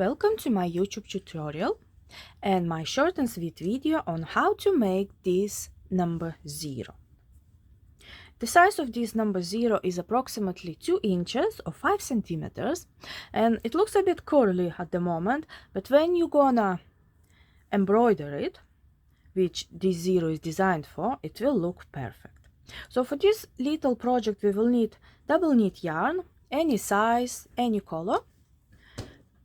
Welcome to my YouTube tutorial and my short and sweet video on how to make this number 0. The size of this number 0 is approximately 2 inches or 5 centimeters, and it looks a bit curly at the moment, but when you're gonna embroider it, which this 0 is designed for, it will look perfect. So for this little project we will need double knit yarn, any size, any color.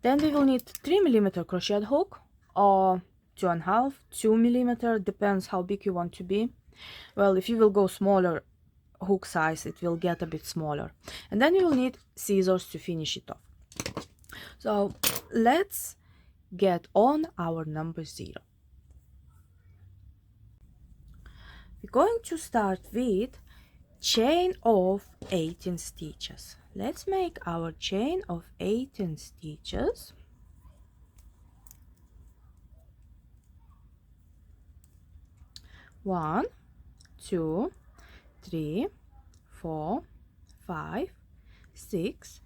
Then we will need 3mm crochet hook or 2.5, 2mm, depends how big you want to be. Well, if you will go smaller hook size, it will get a bit smaller. And then you will need scissors to finish it off. So let's get on our number 0. We're going to start with chain of 18 stitches. Let's make our chain of 18 stitches. One, 2, 3, 4, 5, 6,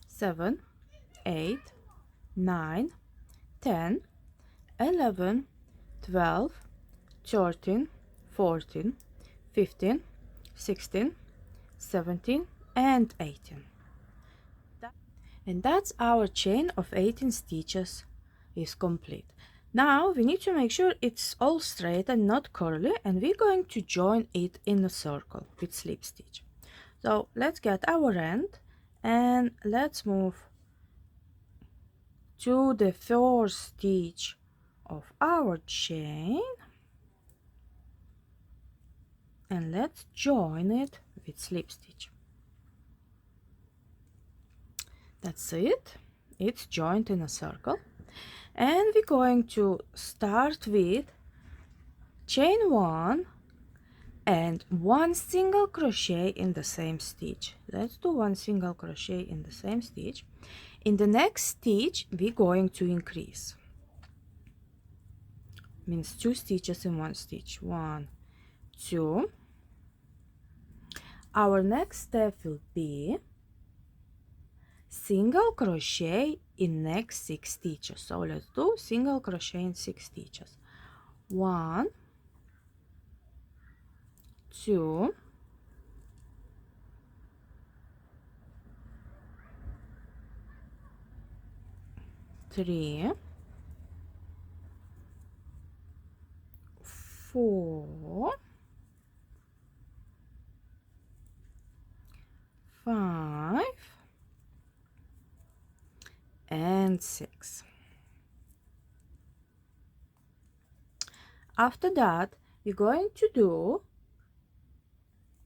7, 8, 9, 10, 11, 12, 13, 14, 15, 16, 17, and 18. And that's our chain of 18 stitches is complete. Now we need to make sure it's all straight and not curly, and we're going to join it in a circle with slip stitch. So let's get our end and let's move to the first stitch of our chain and let's join it with slip stitch. That's it, it's joined in a circle, and we're going to start with chain 1 and 1 single crochet in the same stitch. Let's do 1 single crochet in the same stitch. In the next stitch we're going to increase, means 2 stitches in 1 stitch. 1, 2. Our next step will be single crochet in next 6 stitches. So let's do single crochet in 6 stitches. 1, 2, 3, 4, 5, and 6. After that we're going to do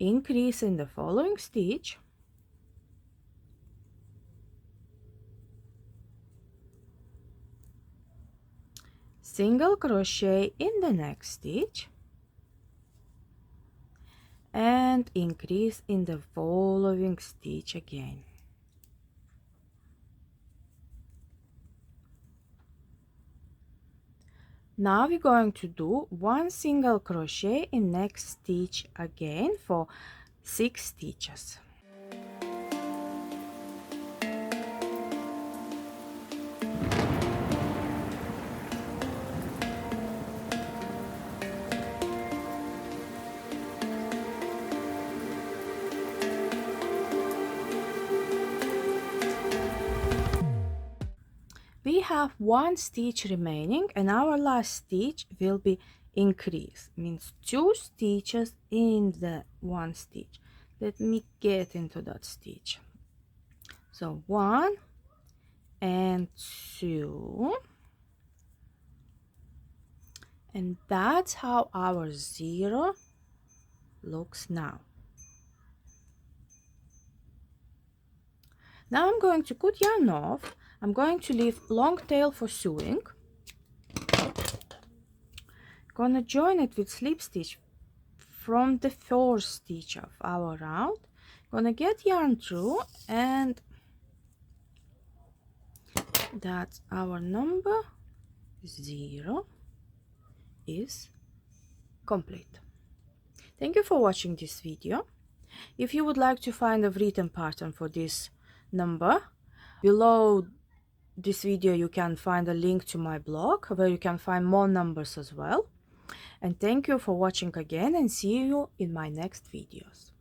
increase in the following stitch, single crochet in the next stitch, and increase in the following stitch again. Now we're going to do 1 single crochet in next stitch again for 6 stitches. We have 1 stitch remaining and our last stitch will be increase, means 2 stitches in the 1 stitch. Let me get into that stitch. So 1 and 2, and that's how our 0 looks now. Now I'm going to cut yarn off. I'm going to leave long tail for sewing. Gonna join it with slip stitch from the first stitch of our round. Gonna get yarn through, and that's our number 0 is complete. Thank you for watching this video. If you would like to find a written pattern for this number, below this video you can find a link to my blog where you can find more numbers as well. And thank you for watching again, and see you in my next videos.